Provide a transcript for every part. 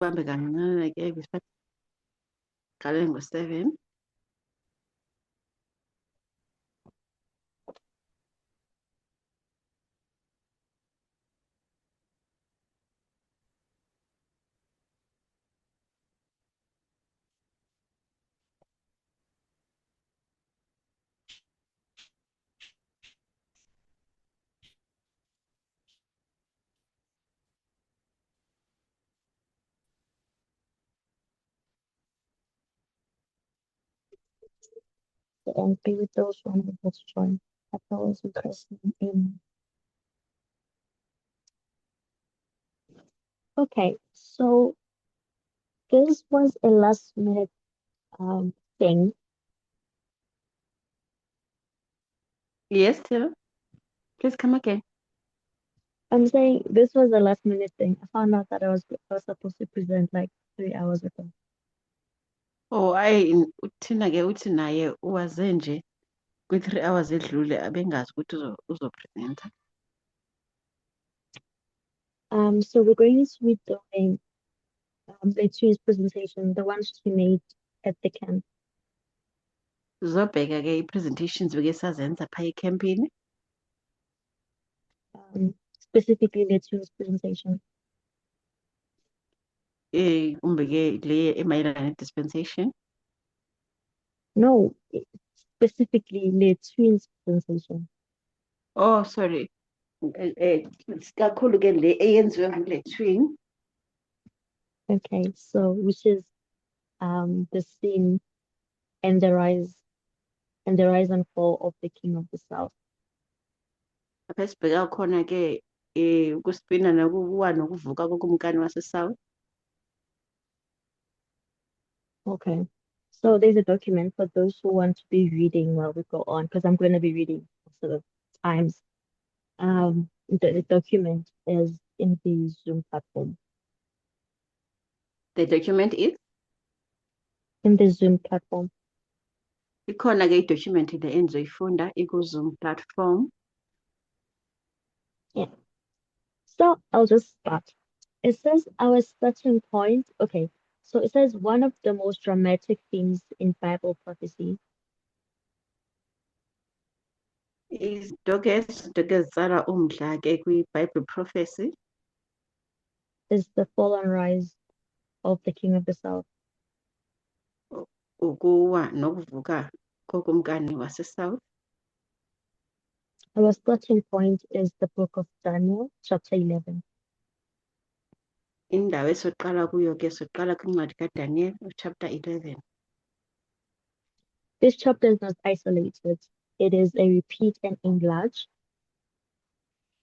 Bambe kancinane ke besiqale ngo-7. And be with those who are unable to join. As always, in Christ's name, amen. Okay, so this was a last minute thing. Yes, Tilo. Please come again. I'm saying this was a last minute thing. I found out that I was supposed to present like 3 hours ago. Oh, hayi uthina ke uthi naye uwaze nje kwi-3 hours edlule abengazi ukuthi uzopresenta. So we're going to be doing Lethu's presentation, the one she made at the camp. Uzobheka ke i-presentations beke sazenza phaa ekhempini. Specifically Lethu's presentation. Umbeke le emayelana ne-dispensation. No, specifically Lethu's presentation. Oh, sorry. Kakhulu ke le eyenziwe ngule-twin. Okay, so which is the scene and the rise and fall of the king of the south. Apha esibheka khona ke ukuspina nokuwa nokuvuka kokumkani waseSouth. Okay. So there's a document for those who want to be reading while we go on, because I'm going to be reading most of the times. The document is in the Zoom platform. The document is In the Zoom platform. ikhona ke i-document le endizoyifunda iku-Zoom platform. Yeah. So I'll just start. It says our starting point. Okay. So it says one of the most dramatic themes in Bible prophecy Izinto ke ezitsala umdla ke kwi-Bible prophecy is the fall and rise of the king of the south. ukuwa nokuvuka kokumkani waseSouth. Our starting point is the book of Daniel, chapter 11. Indawo esoqala kuyo ke soqala kwincwadi kaDaniel chapter 11. This chapter is not isolated. It is a repeat and enlarge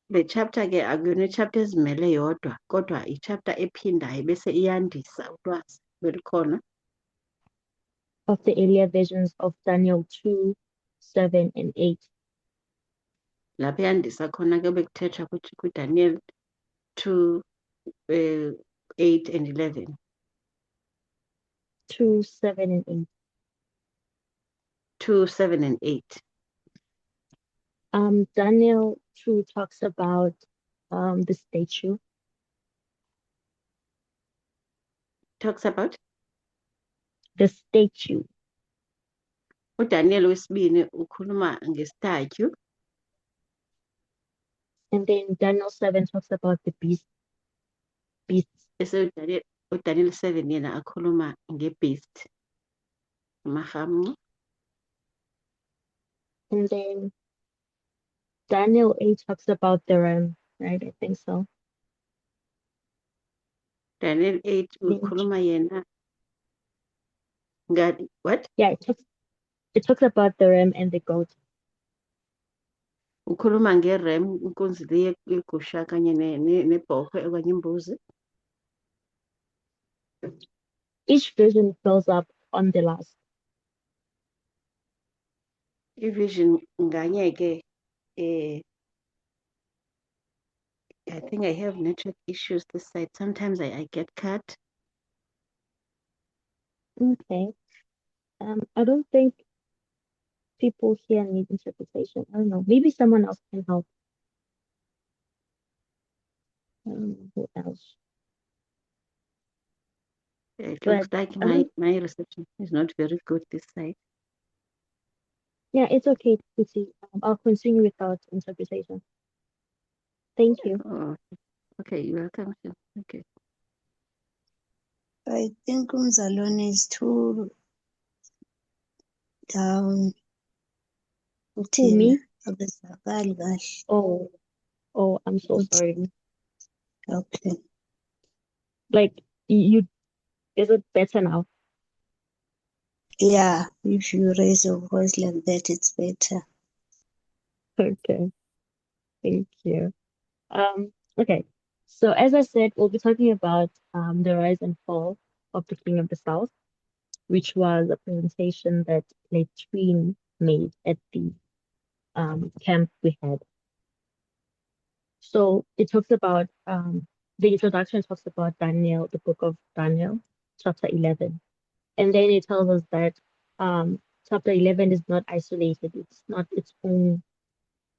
Le chapter ke akuyona chapter ezimele yodwa kodwa i-chapter ephindayo bese iyandisa ulwazi belikhona of the earlier versions of Daniel 2, 7, and 8. lapho eyandisa khona ke bekuthethwa kwiDaniel 2, 8 and 11. 2, 7, and 8. 2, 7 and 8. Daniel 2 talks about the statue. Talks about The statue. uDaniel wesibini ukhuluma ngestatue. And then Daniel 7 talks about the beasts. Bese uDaniel 7 yena akhuluma ngebeast. Amahamu. And then Daniel 8 talks about the ram, right? I think so. Daniel 8 ukhuluma yena what? Yeah, it talks about the ram and the goat. Ukhuluma ngeram, inkunzi le yegusha kanye nebhokhwe okanye imbuzi. Each version fills up on the last. I-vision nganye ke I think I have network issues this side. Sometimes I get cut. Okay. I don't think people here need interpretation. I don't know. Maybe someone else can help. I don't know who else. It looks But like my reception is not very good this side. yeah, it's okay to see. I'll continue without interpretation. Thank you. Oh, okay, you're welcome. Okay. I think umzalwane is too down. Who, Uthina me? akazwakali kahle. Oh, oh, I'm so sorry. Okay. Like you, is it better now? Yeah, if you raise your voice like that, it's better. Okay, thank you. Okay. So as I said, we'll be talking about the rise and fall of the King of the South, which was a presentation that Letwin made at the camp we had. So it talks about the introduction talks about Daniel, the book of Daniel, chapter 11. And then it tells us that chapter 11 is not isolated, it's not its own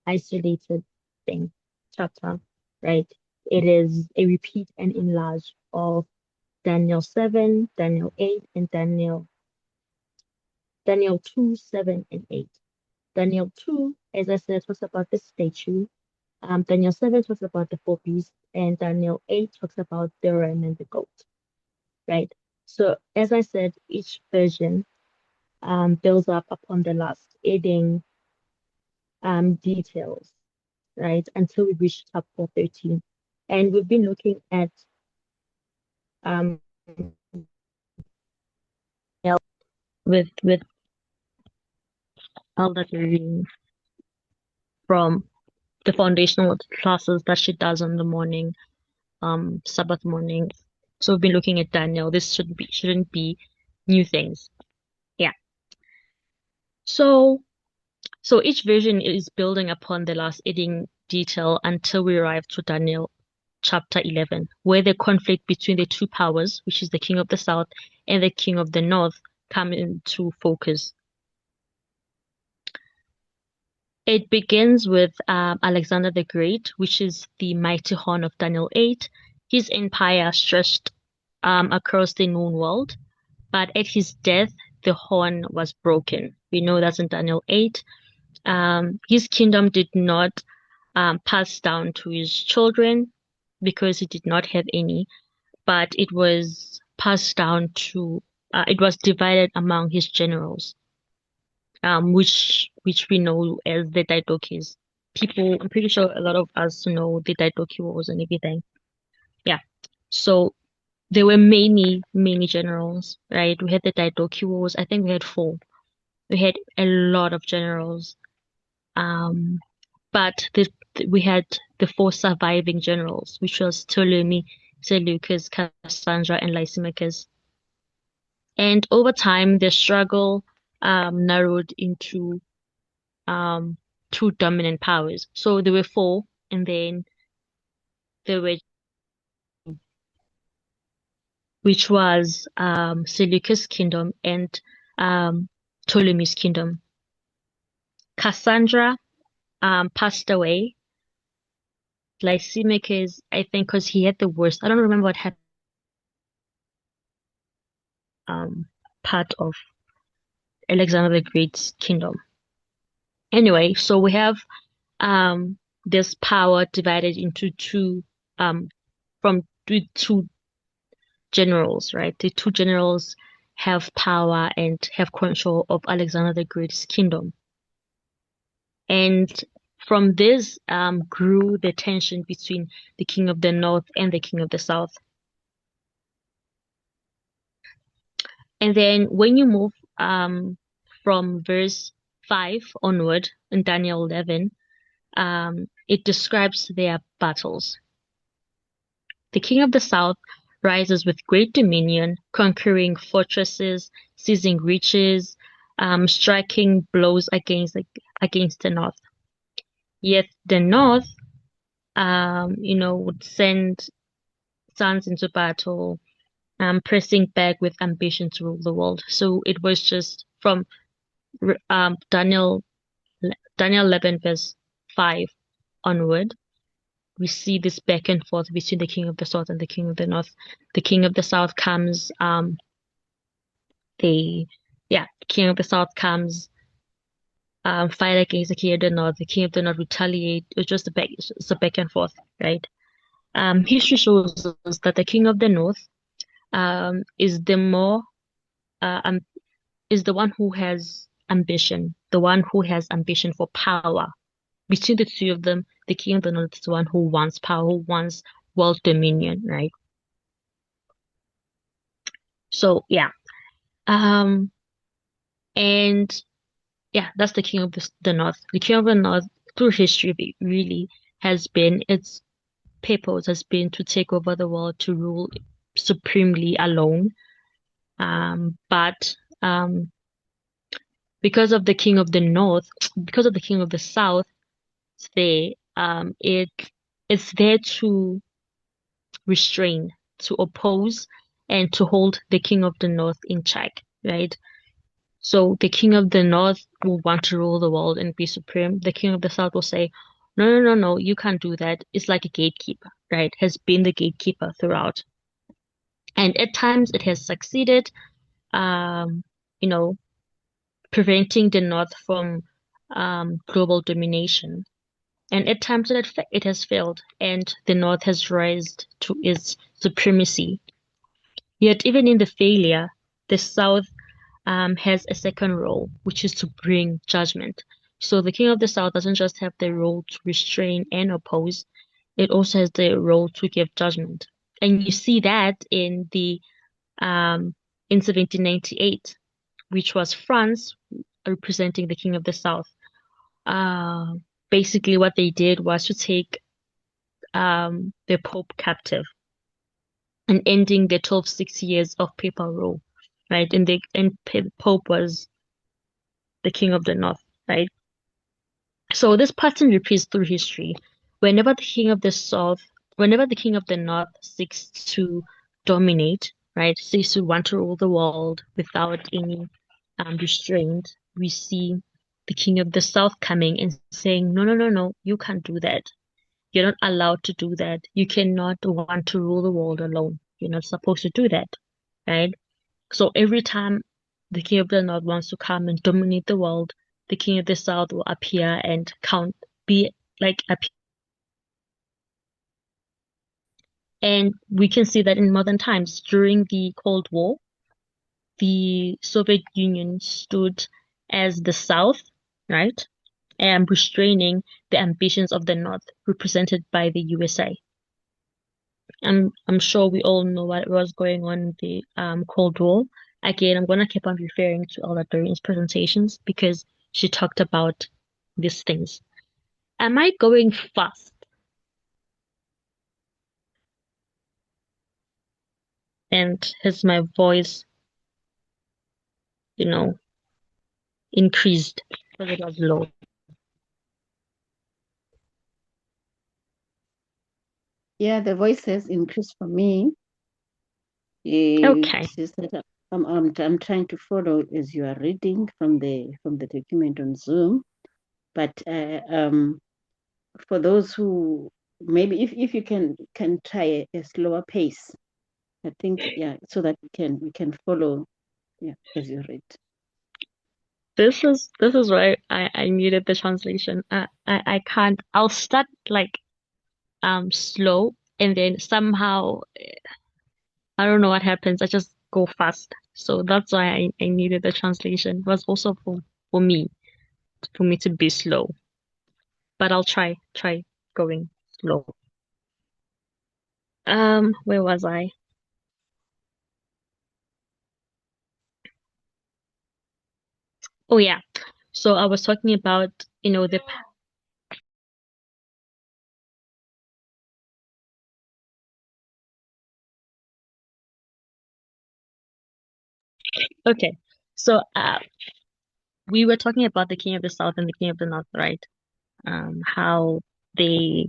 isolated thing, chapter, right? It is a repeat and enlarge of Daniel 7, Daniel 8, and Daniel 2, 7, and 8. Daniel 2, as I said, talks about the statue. Daniel 7 talks about the four beasts, and Daniel 8 talks about the ram and the goat, right? So, as I said, each version builds up upon the last, adding details, right, until we reach chapter 13. And we've been looking at um, with all that we're reading from the foundational classes that she does on the morning, Sabbath morning. So we've been looking at Daniel. This shouldn't be new things. Yeah. So each version is building upon the last, adding detail until we arrive to Daniel chapter 11, where the conflict between the two powers, which is the king of the south and the king of the north, come into focus. It begins with Alexander the Great, which is the mighty horn of Daniel 8. His empire stretched across the known world, but at his death, the horn was broken. We know that's in Daniel 8. His kingdom did not pass down to his children because he did not have any, but it was passed down to, it was divided among his generals, which we know as the Daidokis. People, I'm pretty sure a lot of us know the Daidoki wars and everything. Yeah. So there were many generals, right? We had the Daidoki wars. I think we had four. We had a lot of generals. Um, but we had the four surviving generals, which was Ptolemy, Seleucus, Cassandra, and Lysimachus. And over time, the struggle narrowed into um, two dominant powers. So there were four, and then there were, which was Seleucus' kingdom and Ptolemy's kingdom. Cassandra passed away. Lysimachus, I think, because he had the worst. I don't remember what happened. Part of Alexander the Great's kingdom. Anyway, so we have this power divided into two from two generals, right? The two generals have power and have control of Alexander the Great's kingdom. And from this grew the tension between the king of the north and the king of the south. And then when you move from verse 5 onward in Daniel 11, it describes their battles. The king of the south rises with great dominion, conquering fortresses, seizing riches, striking blows against the north. Yet the north, would send sons into battle, pressing back with ambition to rule the world. So it was just from Daniel 11 verse 5 onward. we see this back and forth between the king of the south and the king of the north. The king of the south comes, the king of the south comes, fight against the king of the north. The king of the north retaliate. It's a back and forth, right? History shows us that the king of the north, is the more, is the one who has ambition, the one who has ambition for power. Between the two of them, the king of the north is the one who wants power, who wants world dominion, right? So yeah, um, and yeah, that's the king of the north. The king of the north, through history, really has been its purpose has been to take over the world, to rule supremely alone. But because of the king of the north, because of the king of the south, it's there to restrain, to oppose, and to hold the king of the north in check, right? So the king of the north will want to rule the world and be supreme. The king of the south will say, no, no, no, no, you can't do that. It's like a gatekeeper, right? Has been the gatekeeper throughout. And at times it has succeeded, um, you know, preventing the north from global domination. And at times it has failed, and the north has risen to its supremacy. Yet even in the failure, the south has a second role, which is to bring judgment. So the king of the south doesn't just have the role to restrain and oppose, it also has the role to give judgment. And you see that in 1798, which was France representing the king of the south. Uh, Basically what they did was to take the Pope captive and ending the 1260 years of papal rule, right? And Pope was the king of the north, right? So this pattern repeats through history. Whenever the king of the south, whenever the king of the north seeks to dominate, right, seeks to want to rule the world without any restraint, we see the king of the south coming and saying, no, no, no, no, you can't do that. You're not allowed to do that. You cannot want to rule the world alone. You're not supposed to do that, right? So every time the king of the north wants to come and dominate the world, the king of the south will appear and be like appear. And we can see that in modern times. During the Cold War, the Soviet Union stood as the South, right? And restraining the ambitions of the North, represented by the USA. I'm sure we all know what was going on in the Cold War. Again, I'm gonna keep on referring to Elder Doreen's presentations because she talked about these things. Am I going fast? And has my voice, you know, increased because it was low? Yeah, the voice has increased for me. Okay. It's just that I'm trying to follow as you are reading from the document on Zoom. But for those who maybe if you can try a slower pace, I think so that we can follow as you read. This is why I needed the translation. I can't. I'll start like slow and then somehow I don't know what happens. I just go fast. So that's why I needed the translation. It was also for me, for me to be slow. But I'll try going slow. Where was I? Oh yeah. So I was talking about, the okay. So we were talking about the king of the south and the king of the north, right? How they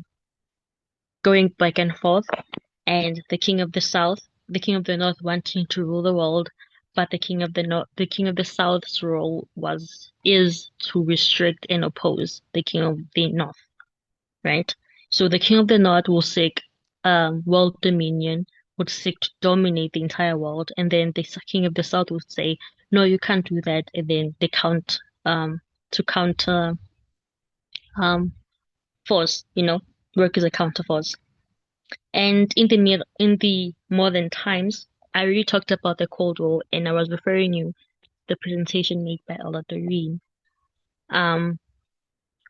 going back and forth, and the king of the south, the king of the north wanting to rule the world, but the king of the south's role is to restrict and oppose the king of the north, right? So the king of the north will seek world dominion, would seek to dominate the entire world, and then the king of the south would say, "No, you can't do that," and then they count to counter force, work as a counter force. And in the modern times, I already talked about the Cold War, and I was referring you the presentation made by Doreen.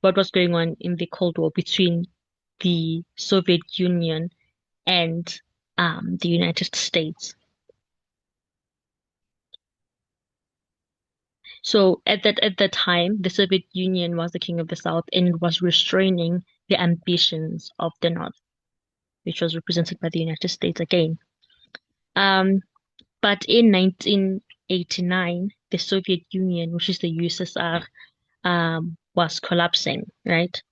What was going on in the Cold War between the Soviet Union and the United States. So at that time, the Soviet Union was the king of the South and it was restraining the ambitions of the North, which was represented by the United States again. But in 1989, the Soviet Union, which is the USSR, was collapsing, right?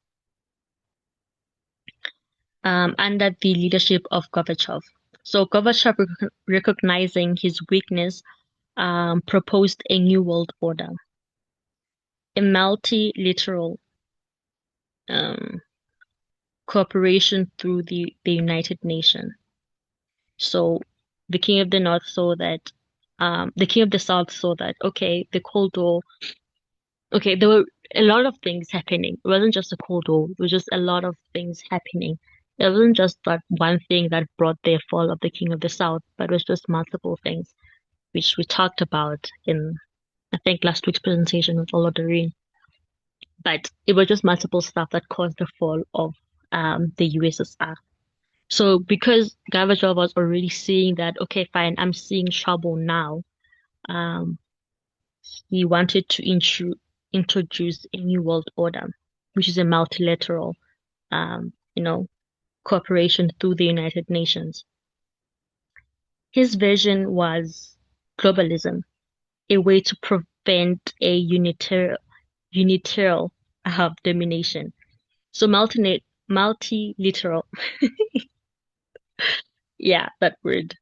Under the leadership of Gorbachev. So Gorbachev, recognizing his weakness, proposed a new world order, a multilateral cooperation through the United Nations. So the King of the North saw that, the King of the South saw that, okay, the Cold War, okay, there were a lot of things happening. It wasn't just a Cold War, it was just a lot of things happening. It wasn't just that one thing that brought the fall of the King of the South, but it was just multiple things, which we talked about in, I think, last week's presentation with Doreen. But it was just multiple stuff that caused the fall of the USSR. So because Gorbachev was already seeing that, okay, fine, I'm seeing trouble now, um, he wanted to introduce a new world order, which is a multilateral, um, you know, cooperation through the United Nations. His vision was globalism, a way to prevent a unilateral domination. So multilateral, yeah, that word.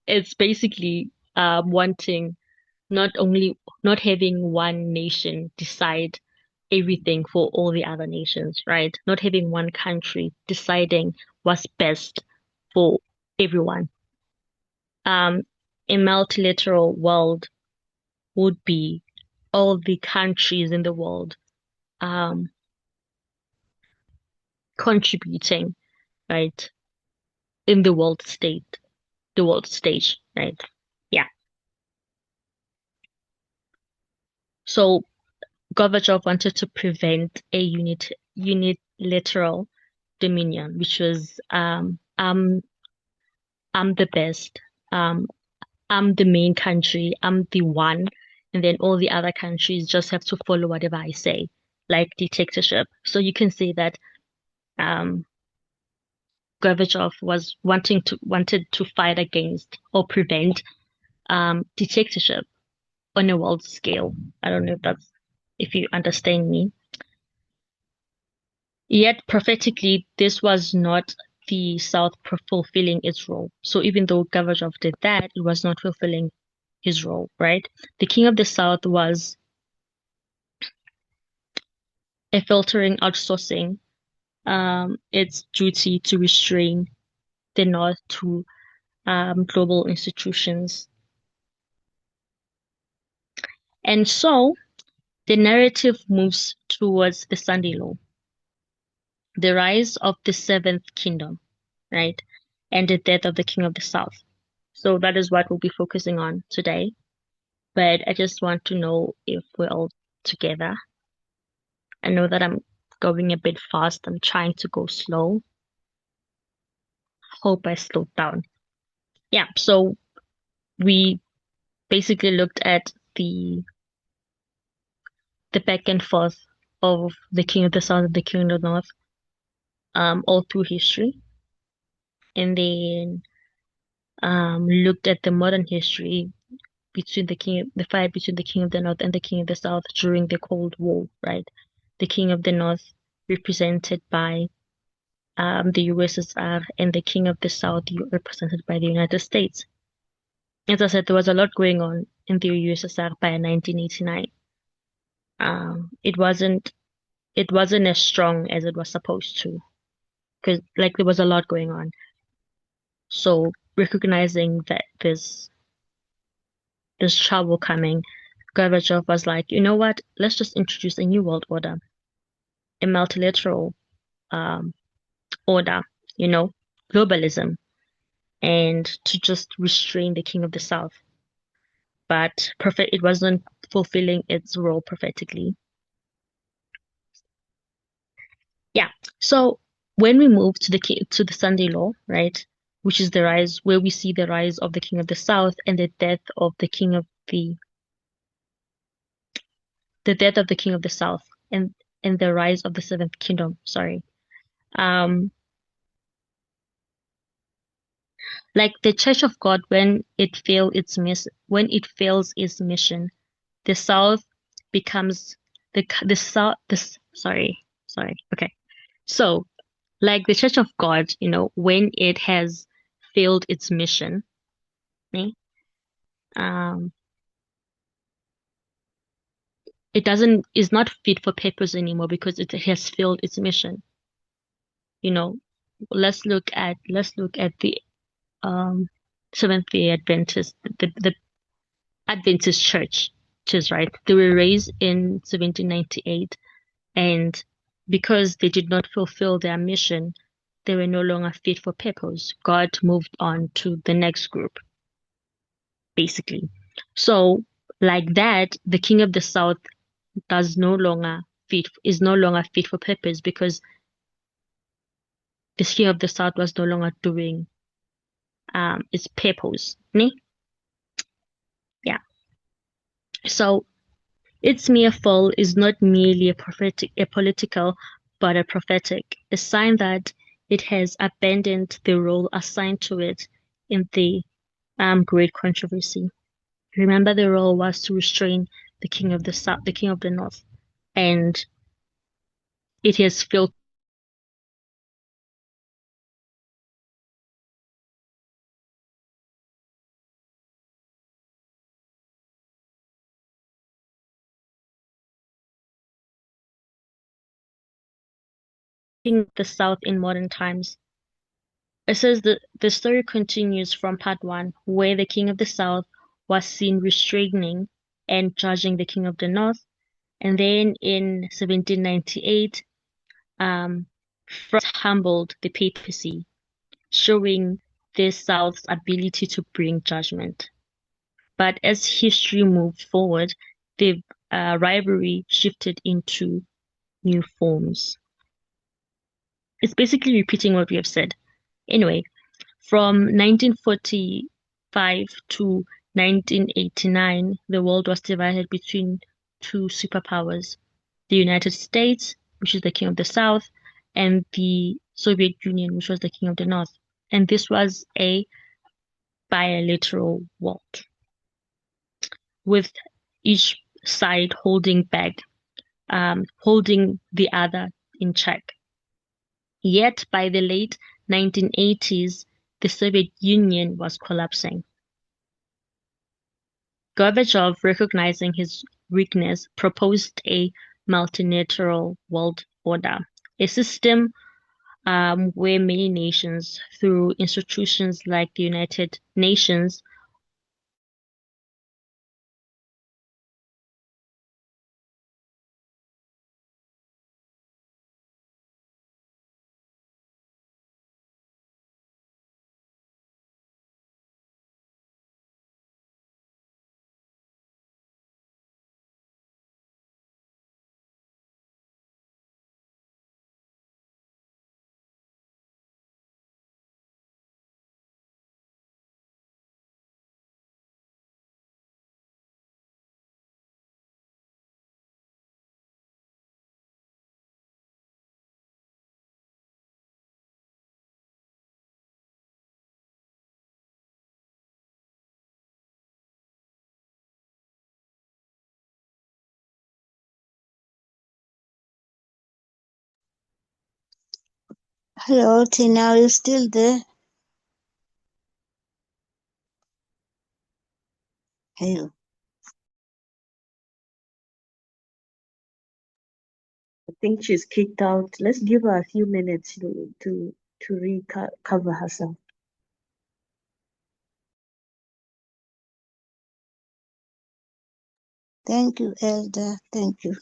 It's basically wanting not having one nation decide everything for all the other nations, right? Not having one country deciding what's best for everyone. A multilateral world would be all the countries in the world um, contributing, right, in the world stage, right? Yeah. So Gorbachev wanted to prevent a unilateral dominion, which was I'm the best, I'm the main country, I'm the one, and then all the other countries just have to follow whatever I say, like dictatorship. So you can say that um Gorbachev was wanted to fight against or prevent dictatorship on a world scale. I don't know if you understand me. Yet prophetically, this was not the South fulfilling its role. So even though Gorbachev did that, it was not fulfilling his role, right? The King of the South was a filtering outsourcing its duty to restrain the North to global institutions. And so the narrative moves towards the Sunday Law, the rise of the Seventh Kingdom, right? And the death of the King of the South. So that is what we'll be focusing on today. But I just want to know if we're all together. I know that I'm going a bit fast. I'm trying to go slow. Hope I slowed down. Yeah, so we basically looked at the back and forth of the King of the South and the King of the North, all through history. And then looked at the modern history between the fight between the King of the North and the King of the South during the Cold War, right? The King of the North represented by the USSR and the King of the South represented by the United States. As I said, there was a lot going on in the USSR by 1989. It wasn't as strong as it was supposed to. because like there was a lot going on. So recognizing that this trouble coming, Gorbachev was like, you know what? Let's just introduce a new world order, a multilateral um, order, globalism, and to just restrain the King of the South. But it wasn't fulfilling its role prophetically. Yeah. So when we move to the Sunday Law, right, which is the rise where we see the rise of the King of the South and the death of the King of the South and the rise of the Seventh Kingdom. Sorry. Um, like the Church of God, when when it fails its mission, the South becomes the South. This sorry. Okay. So like the Church of God, when it has failed its mission, eh, um, it is not fit for purpose anymore because it has failed its mission. You know, let's look at the um Seventh-day Adventist, the Adventist churches, right? They were raised in 1798, and because they did not fulfill their mission, they were no longer fit for purpose. God moved on to the next group, basically. So, like that, the King of the South is no longer fit for purpose because the King of the South was no longer doing its purpose. Ne? Yeah. So its mere fall is not merely a political, but a prophetic, a sign that it has abandoned the role assigned to it in the Great Controversy. Remember, the role was to restrain the King of the South, the King of the North, and it has failed King of the South in modern times. It says that the story continues from part one, where the King of the South was seen restraining and judging the King of the North. And then in 1798, France humbled the papacy, showing the South's ability to bring judgment. But as history moved forward, the rivalry shifted into new forms. It's basically repeating what we have said. Anyway, from 1945 to 1989, the world was divided between two superpowers, the United States, which is the king of the South, and the Soviet Union, which was the king of the North. And this was a bilateral world, with each side holding the other in check. Yet by the late 1980s, the Soviet Union was collapsing. Gorbachev, recognizing his weakness, proposed a multilateral world order, a system where many nations, through institutions like the United Nations, Hello, Tina, are you still there? Hello. think she's kicked out. Let's give her a few minutes to recover herself. Thank you, Elder. Thank you.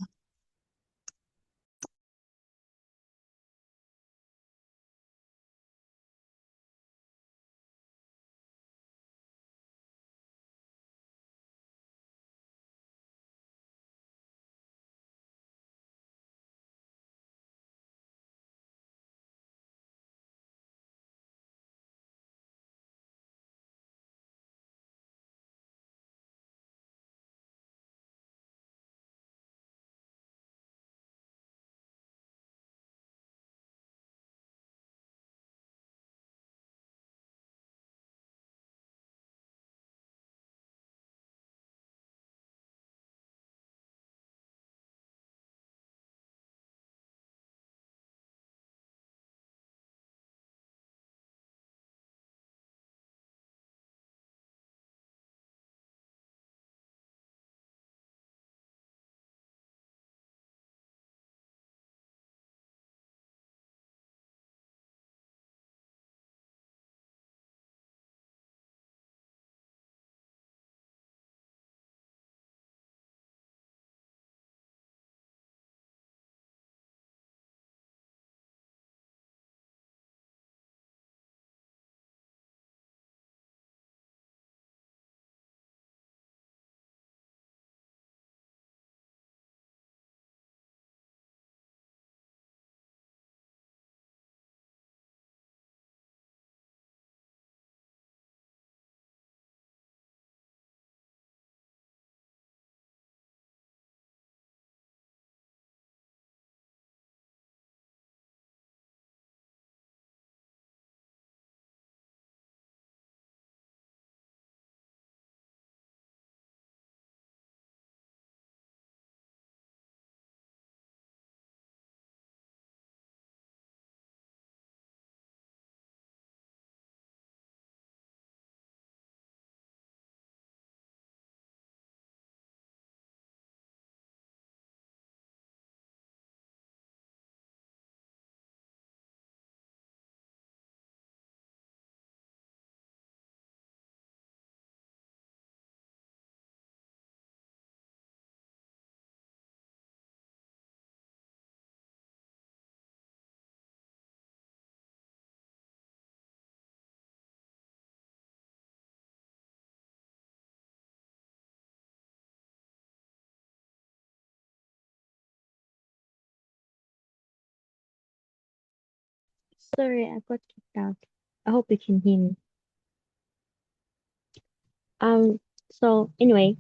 Sorry, I got kicked out. I hope you can hear me. Um, so anyway,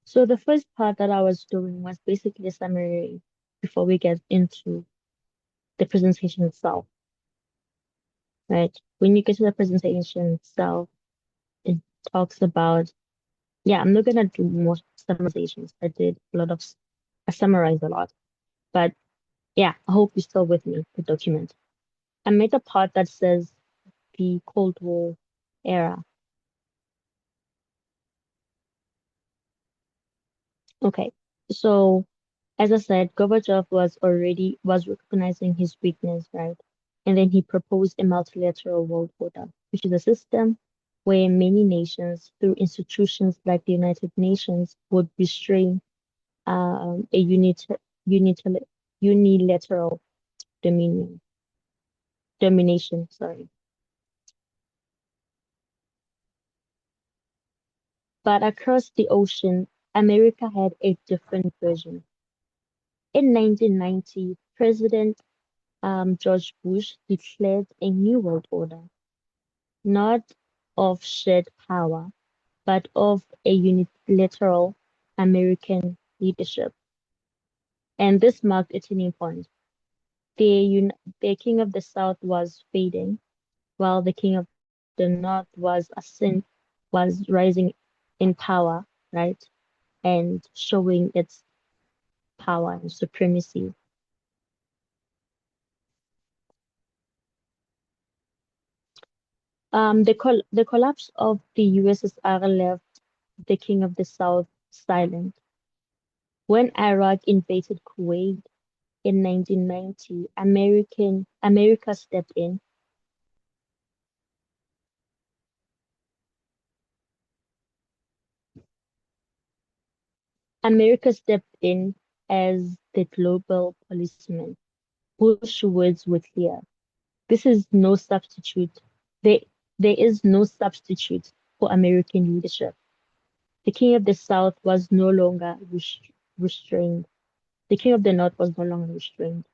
so the first part that I was doing was basically a summary before we get into the presentation itself, right? When you get to the presentation itself, it talks about, yeah, I'm not gonna do more summarizations. I summarized a lot, but yeah, I hope you're still with me, the document. I made a part that says the Cold War era. Okay, so as I said, Gorbachev was recognizing his weakness, right? And then he proposed a multilateral world order, which is a system where many nations, through institutions like the United Nations, would restrain a unit, unilateral dominion, domination. Sorry, but across the ocean, America had a different version. In 1990, President George Bush declared a new world order, not of shared power, but of a unilateral American leadership. And this marked a turning point. The king of the South was fading, while the king of the North was rising in power, right? And showing its power and supremacy. The collapse of the USSR left the King of the South silent. When Iraq invaded Kuwait in 1990, America stepped in. America stepped in as the global policeman. Bush words were clear. This is no substitute. There, there is no substitute for American leadership. The King of the South was no longer restrained. The King of the North was no longer restrained.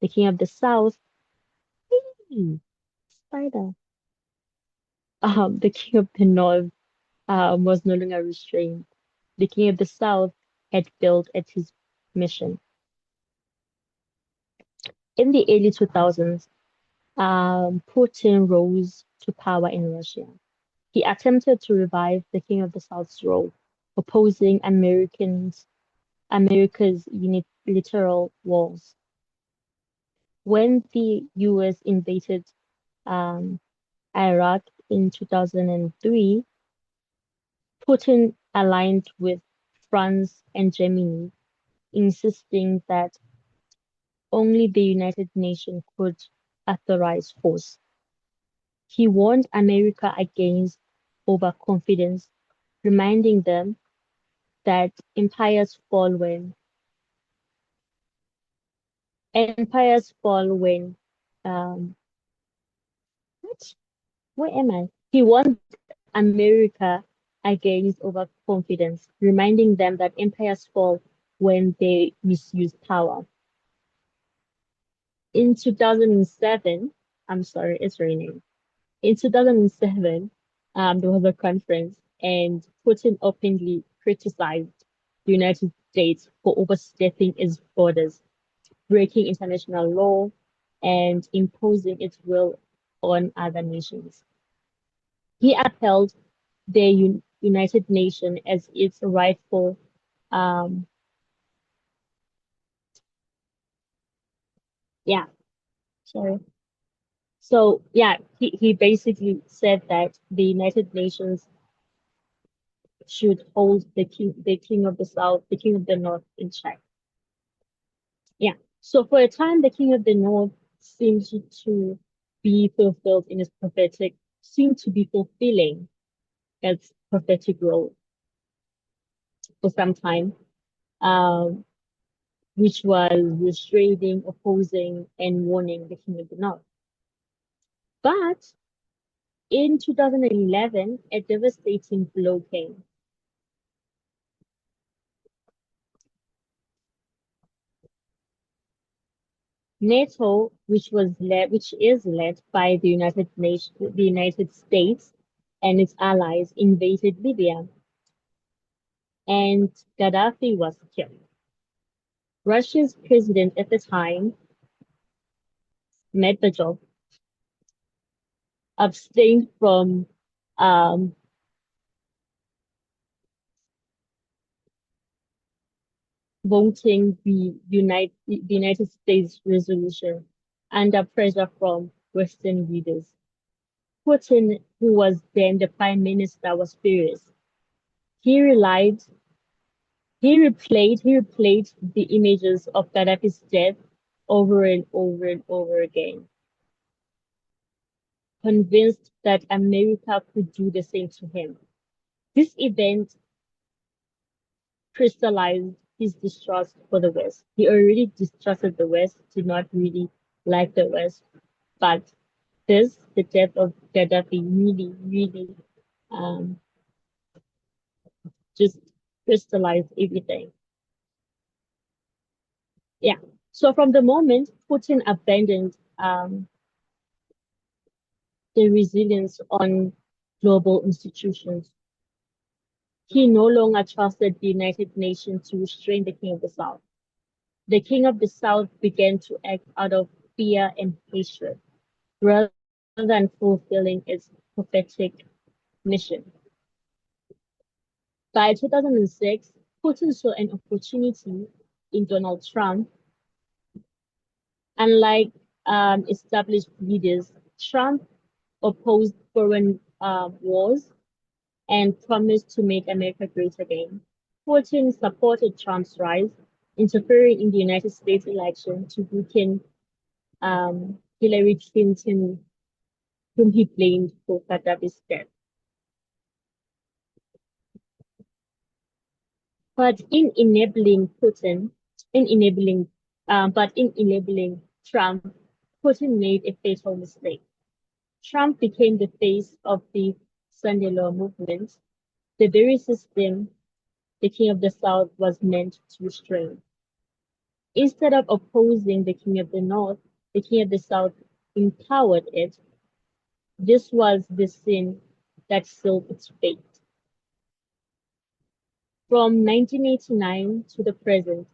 The King of the South, hey, spider. The King of the North was no longer restrained. The King of the South had failed at his mission. In the early 2000s, Putin rose to power in Russia. He attempted to revive the King of the South's role, opposing America's unilateral wars. When the US invaded um, Iraq in 2003, Putin aligned with France and Germany, insisting that only the United Nations could authorize force. He warned America against overconfidence, reminding them that empires fall when um what? Where am I? He warned America against overconfidence, reminding them that empires fall when they misuse power. In 2007, I'm sorry, it's raining. In 2007, there was a conference, and Putin openly criticized the United States for overstepping its borders, breaking international law, and imposing its will on other nations. He upheld the United Nations as its rightful, um, yeah, sorry. So yeah, he basically said that the United Nations should hold the king of the South, the king of the North in check. Yeah. So for a time, the king of the North seems to be fulfilled in his prophetic, seemed to be fulfilling its prophetic role for some time, um, which was restraining, opposing, and warning the king of the North. But in 2011, a devastating blow came. NATO, which is led by the United States and its allies, invaded Libya, and Gaddafi was killed. Russia's president at the time, Medvedev, abstained from um, voting the United States resolution under pressure from Western leaders. Putin, who was then the prime minister, was furious. He relied he replayed the images of Gaddafi's death over and over and over again, convinced that America could do the same to him. This event crystallized his distrust for the West. He already distrusted the West, did not really like the West, but the death of Gaddafi, really, really um, just crystallized everything. Yeah. So from the moment Putin abandoned the resilience on global institutions, he no longer trusted the United Nations to restrain the King of the South. The King of the South began to act out of fear and hatred rather than fulfilling its prophetic mission. By 2006, Putin saw an opportunity in Donald Trump. Unlike established leaders, Trump opposed foreign wars, and promised to make America great again. Putin supported Trump's rise, interfering in the United States election to weaken Hillary Clinton, whom he blamed for Gaddafi's death. But in enabling Putin, in enabling, in enabling Trump, Putin made a fatal mistake. Trump became the face of the Sunday Law movement, the very system the King of the South was meant to restrain. Instead of opposing the King of the North, the King of the South empowered it. This was the sin that sealed its fate. From 1989 to the present,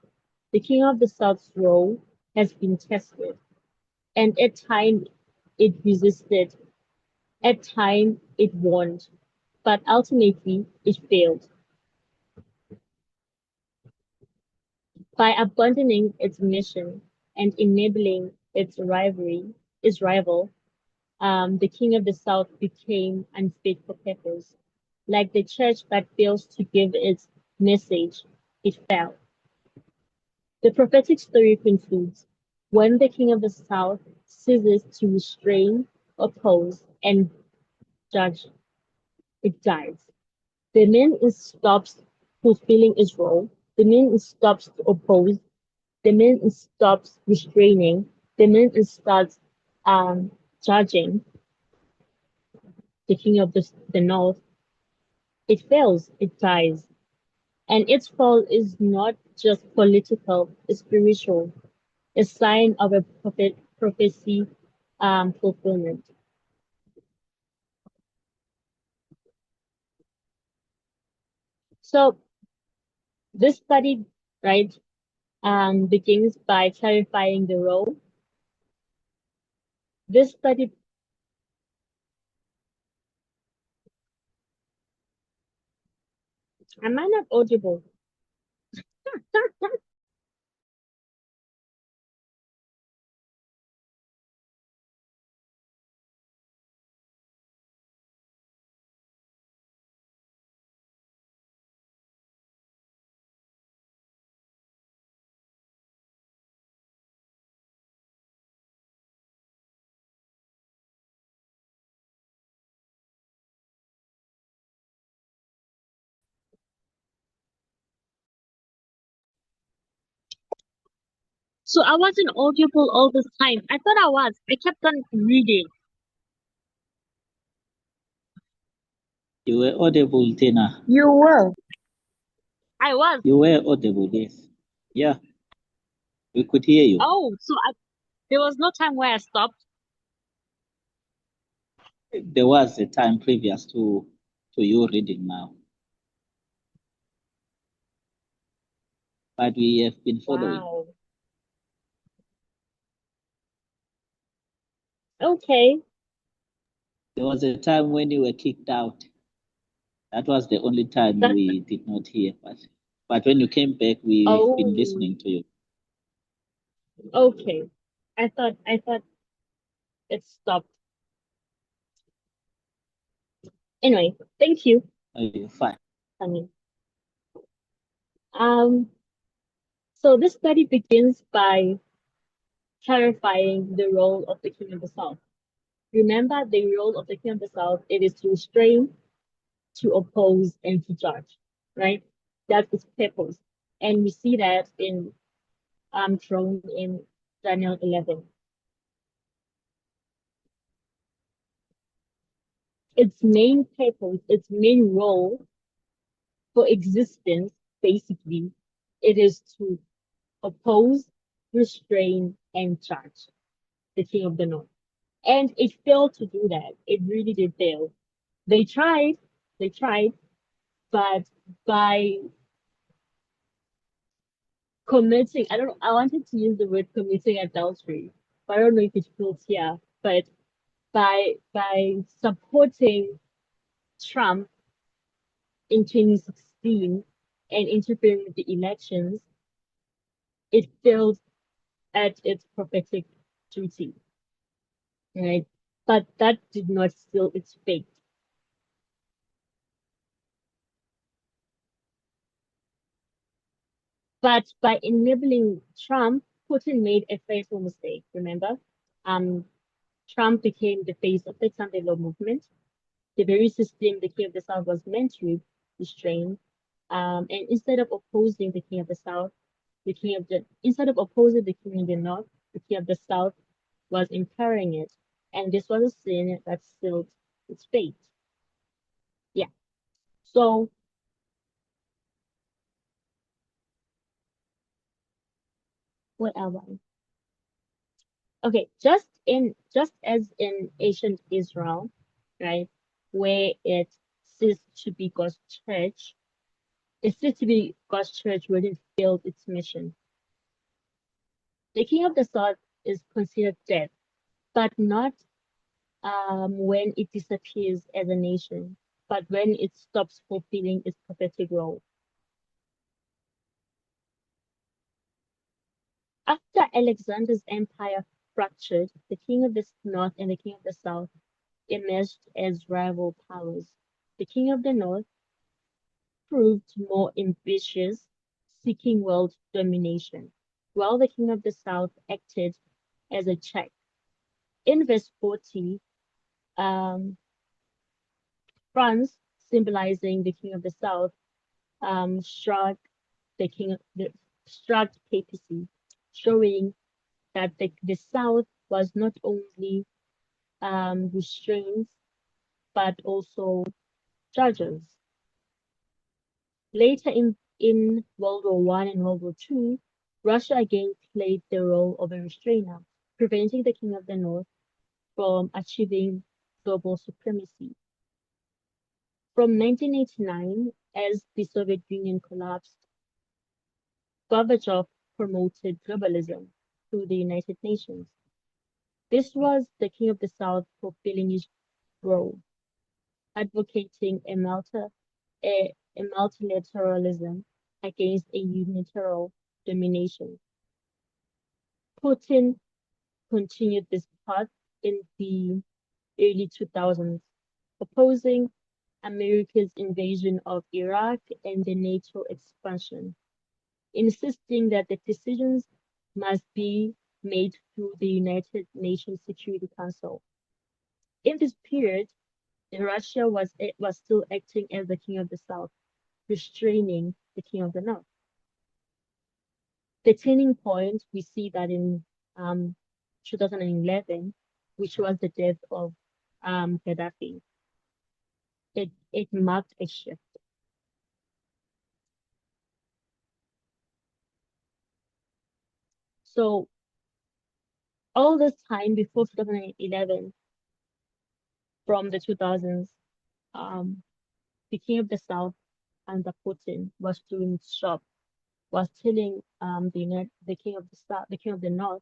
the King of the South's role has been tested, and at times it resisted, at times it warned, but ultimately it failed. By abandoning its mission and enabling its rival, the King of the South became unfit for purpose. Like the church that fails to give its message, it fell. The prophetic story concludes when the King of the South ceases to restrain, oppose, and judge, it dies. The man stops fulfilling his role, the man stops to oppose, the man stops restraining, the man starts judging, the King of the North. It fails, it dies. And its fall is not just political, it's spiritual, a sign of a prophecy fulfillment. So this study, right, begins by clarifying the role. This study, am I not audible? So I wasn't audible all this time. I thought I was. I kept on reading. You were audible, Tina. You were. I was. You were audible, yes. Yeah, we could hear you. Oh, so there was no time where I stopped. There was a time previous to you reading now. But we have been following. Wow. Okay. There was a time when you were kicked out. That was the only time we did not hear. But when you came back, we've been Oh, listening to you. okay. I thought it stopped. Anyway, thank you. Okay, fine. I mean, so this study begins by clarifying the role of the King of the South. Remember the role of the King of the South, it is to restrain, to oppose, and to judge, right? That's its purpose. And we see that in shown in Daniel 11. Its main purpose, its main role for existence, basically, it is to oppose, restrain, and judge the King of the North. And it failed to do that. It really did fail. They tried, they tried, but by committing, I don't know, I wanted to use the word committing adultery, but I don't know if it fits here, but by supporting Trump in 2016 and interfering with the elections, it failed at its prophetic duty, right? But that did not seal its fate. But by enabling Trump, Putin made a fatal mistake. Remember, um, Trump became the face of the Sunday Law movement, the very system the King of the South was meant to restrain. And instead of opposing the King of the South, instead of opposing the King of the North, the King of the South was empowering it, and this was a sin that sealed its fate. Yeah. So what am I? Okay, just as in ancient Israel, right, where it ceased to be God's church, it ceased to be God's church when it failed its mission. The king of the south is considered dead, but not when it disappears as a nation, but when it stops fulfilling its prophetic role. After Alexander's empire fractured, the king of the north and the king of the south emerged as rival powers. The king of the north proved more ambitious, seeking world domination, while the king of the south acted as a check. In verse 40, um, France, symbolizing the king of the south, struck struck papacy, showing that the south was not only restrained but also judges. Later in World War One and World War Two, Russia again played the role of a restrainer, preventing the king of the north from achieving global supremacy. From 1989, as the Soviet Union collapsed, Gorbachev promoted globalism through the United Nations. This was the King of the South fulfilling his role, advocating a multilateralism against a unilateral domination. Putin continued this path in the early 2000s, opposing America's invasion of Iraq and the NATO expansion, insisting that the decisions must be made through the United Nations Security Council. In this period, Russia was still acting as the king of the south, restraining the king of the north. The turning point, we see that in 2011, which was the death of Gaddafi. It marked a shift. So all this time before 2011, from the 2000s, the king of the south under Putin was doing its job, was telling the king of the south, the king of the north,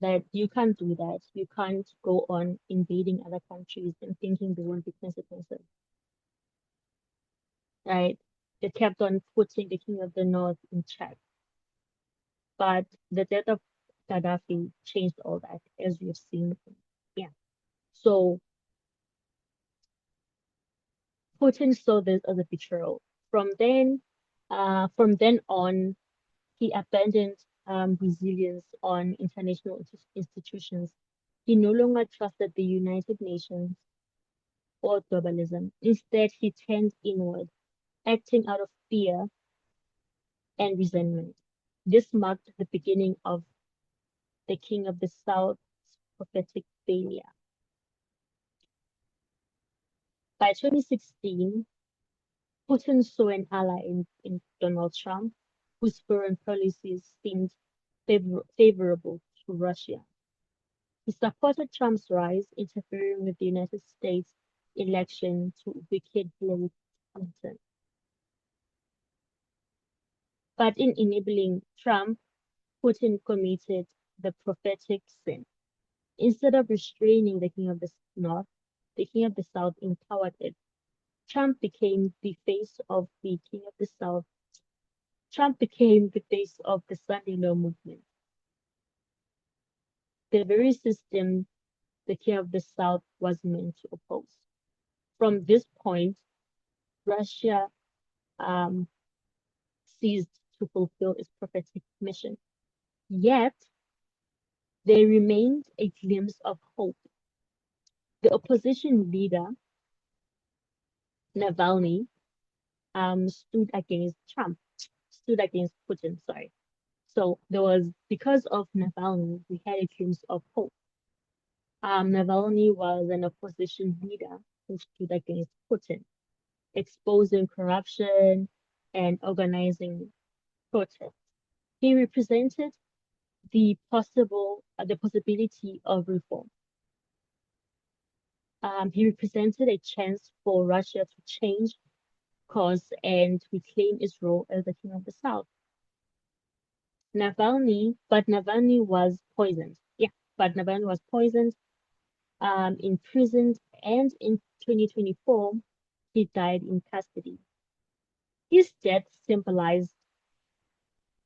that you can't do that. You can't go on invading other countries and thinking there won't be consequences. Right? They kept on putting the king of the north in check. But the death of Gaddafi changed all that, as we've seen. Yeah. So Putin saw this as a betrayal. From then on, he abandoned resilience on international institutions. He no longer trusted the United Nations or globalism. Instead, he turned inward, acting out of fear and resentment. This marked the beginning of the King of the South's prophetic failure. By 2016, Putin saw an ally in Donald Trump, whose foreign policies seemed favorable to Russia. He supported Trump's rise, interfering with the United States election to wicked Hillary Clinton. But in enabling Trump, Putin committed the prophetic sin. Instead of restraining the king of the north, the king of the south empowered it. Trump became the face of the king of the south. Trump became the face of the Sunday Law movement. The very system the king of the south was meant to oppose. From this point, Russia ceased to fulfill its prophetic mission. Yet, there remained a glimpse of hope. The opposition leader, Navalny, stood against Putin, sorry. So because of Navalny, we had a glimpse of hope. Navalny was an opposition leader who stood against Putin, exposing corruption and organizing protests. He represented the possibility of reform. He represented a chance for Russia to change course and reclaim its role as the king of the South. Navalny was poisoned. Yeah, but Navalny was poisoned, imprisoned, and in 2024, he died in custody. His death symbolized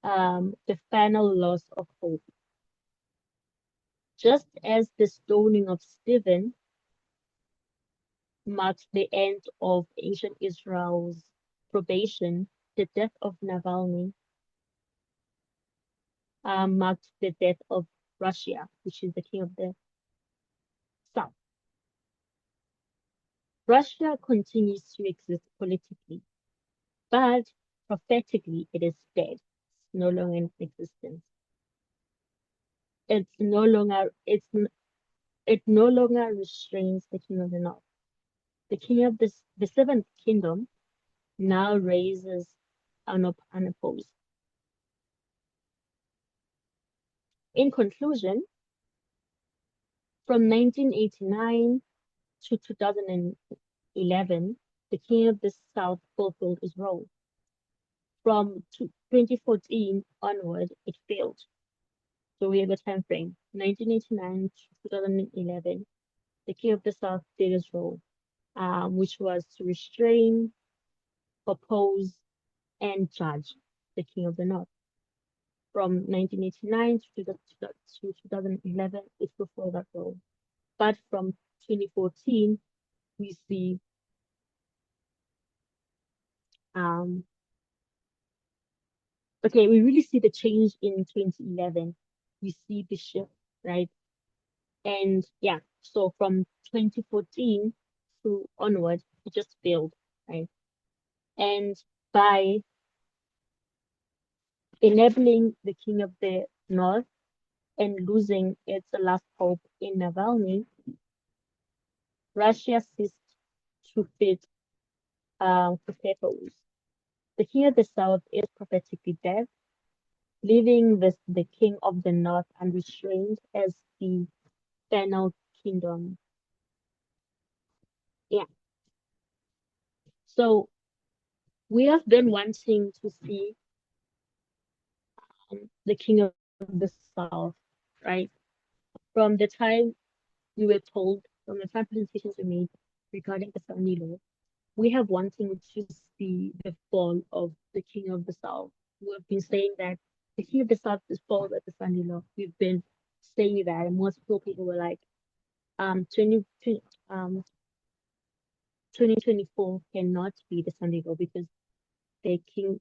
the final loss of hope. Just as the stoning of Stephen marked the end of ancient Israel's probation, the death of Navalny marked the death of Russia, which is the king of the South. Russia continues to exist politically, but prophetically it is dead. It's no longer in existence. It no longer restrains the king of the North. The king of the seventh kingdom now raises unopposed. In conclusion, from 1989 to 2011, the king of the South fulfilled his role. From 2014 onward, it failed. So we have a time frame, 1989 to 2011. The king of the South did his role, which was to restrain, oppose, and judge the king of the North. From 1989 to 2011, it fulfilled that role. But from 2014, we see we really see the change in 2011. We see the shift, right? And yeah, so from 2014 to onward, it just failed, right? And by enabling the king of the North and losing its last hope in Navalny, Russia ceased to fit potatoes. The king of the South is prophetically dead, leaving the king of the North unrestrained as the final kingdom. Yeah. So we have been wanting to see the king of the South, right? From the time we were told, from the time presentations were made regarding the Sunni law, we have wanting to see the fall of the king of the South. We have been saying that the king of the South is fall at the Sunni law. We've been saying that, and multiple people were like, 2024 cannot be the Sunday law because the king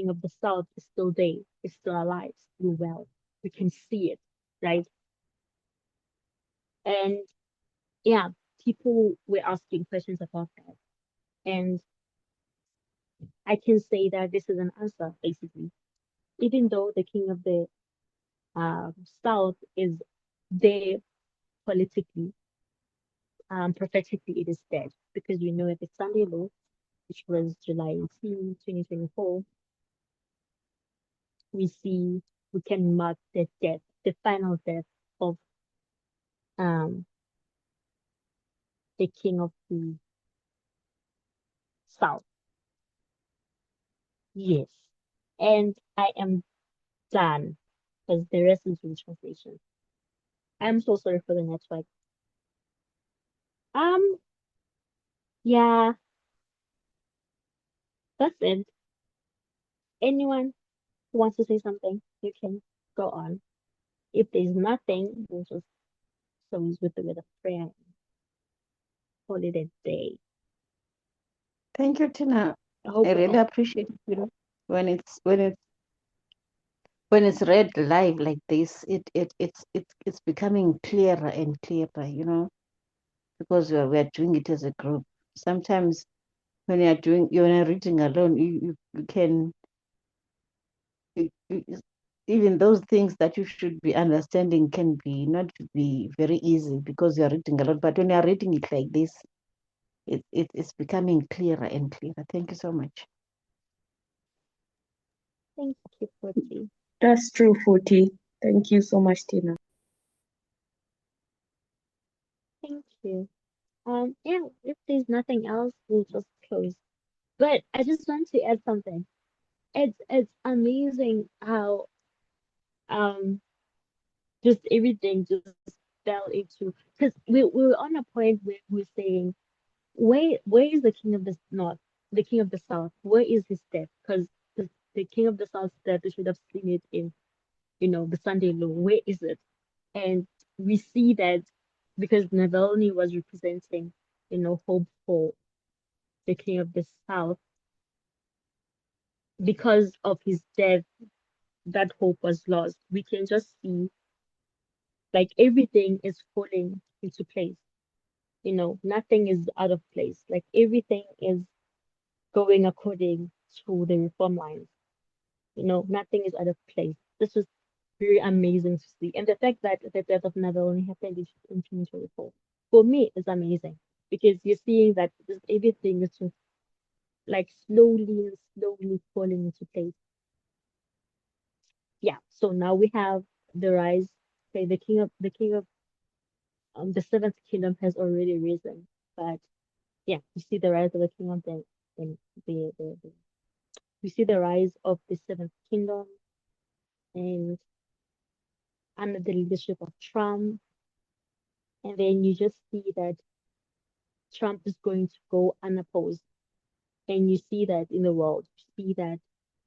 of the South is still there, is still alive, still well. We can see it, right? And yeah, people were asking questions about that. And I can say that this is an answer, basically. Even though the king of the South is there politically, prophetically, it is dead because we know at the Sunday law, which was July 18, 2024, we can mark the death, the final death of the king of the South. Yes. And I am done because the rest is in translation. I'm so sorry for the network. Yeah, that's it. Anyone who wants to say something, you can go on. If there's nothing, we'll just close with a bit of prayer and call it a day. Thank you, Tina. I hope I really appreciate it, when it's when it's read live like this, it's becoming clearer and clearer, you know, because we're doing it as a group. Sometimes when you're reading alone, you can even those things that you should be understanding can be not be very easy because you're reading a lot. But when you're reading it like this, it's becoming clearer and clearer. Thank you so much. Thank you, Forty. That's true, Footy. Thank you so much, Tina. Thank you. Yeah, if there's nothing else, we'll just close. But I just want to add something. It's amazing how just everything just fell into, because we were on a point where we were saying, where is the king of the north, the king of the south? Where is his death? Because the king of the south's death, we should have seen it in, the Sunday law. Where is it? And we see that because Navalny was representing, hope for the king of the south, because of his death, that hope was lost. We can just see like everything is falling into place. Nothing is out of place. Like everything is going according to the reform lines. Nothing is out of place. This is very amazing to see. And the fact that the death of Navalny happened in 2024, for me, is amazing because you're seeing that everything is just like slowly and slowly falling into place. Yeah. So now we have the rise. Okay, the king of the seventh kingdom has already risen, but yeah, we see the rise of the king of the we see the rise of the seventh kingdom, and under the leadership of Trump. And then you just see that Trump is going to go unopposed. And you see that in the world, you see that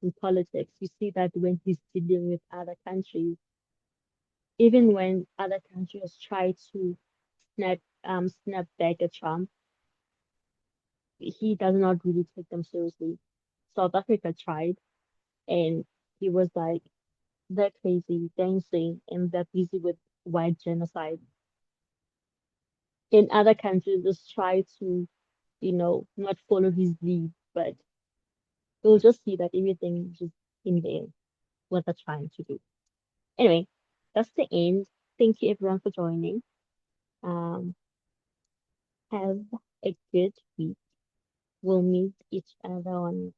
in politics, you see that when he's dealing with other countries, even when other countries try to snap back at Trump, he does not really take them seriously. South Africa tried, and he was like, they're crazy, they're insane, and they're busy with white genocide. In other countries, just try to, not follow his lead, but you'll just see that everything is just in there, what they're trying to do. Anyway, that's the end. Thank you everyone for joining. Um, have a good week. We'll meet each other on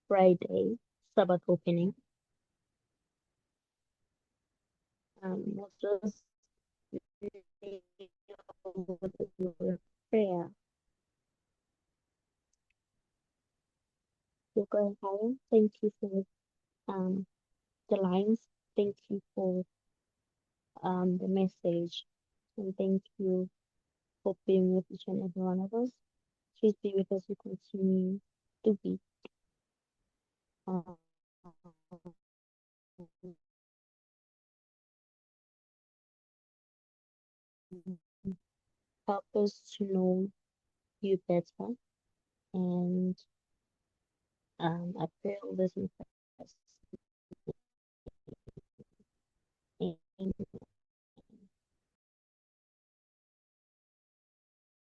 Friday, Sabbath opening. We'll just with a prayer. We'll go ahead. Thank you for um the lines. Thank you for the message, and thank you for being with each and every one of us. Please be with us to continue the week. Um, help us to know you better, and I pray all this in Christ's name.